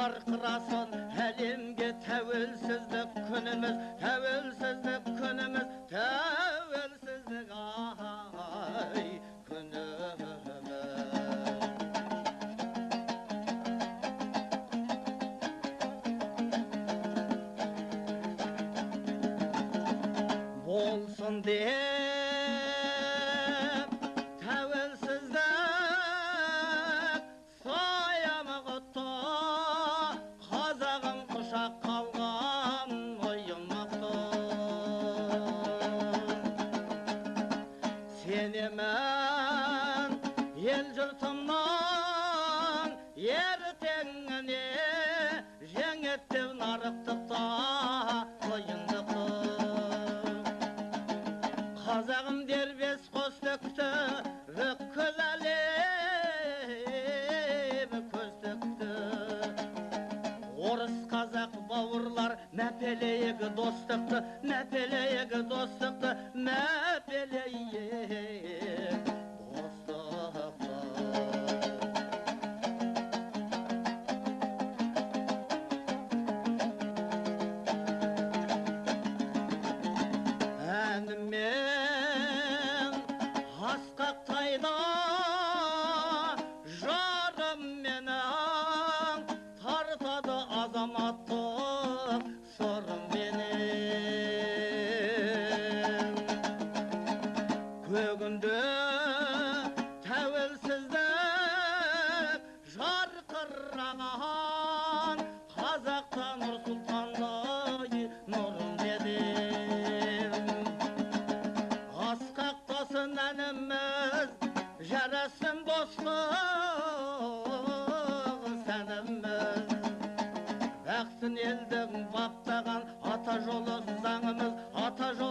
жарқырасын әлемге тәуелсіздік күніміз, тәуелсіздік күніміз, тәуелсіздік ай күніміз. Болсын деп тәуелсіздік саямықты қазағым құшақ қалған ойымықты. Сенемін ел жұртымнан ертеңіне жеңеттеу нарықтықта ойындықты. Қазағым дербес қос төкті, бүкіл әлем көз төкті. Орыс қазақ бауырлар мәпелейік достықты, мәпелейік достықты, мәпелейік достықты. Әнімен асқақтайда жарым менің тартады азаматтық сырым менен. Көгінде тәуелсіздік жарқыраған қазақта Нұрсұлтандай нұрым дедім. Асқақтасын әніміз, жарасын достық сәніміз. Бәқсін елдің баптаған ата жолы заңымыз, ата жолы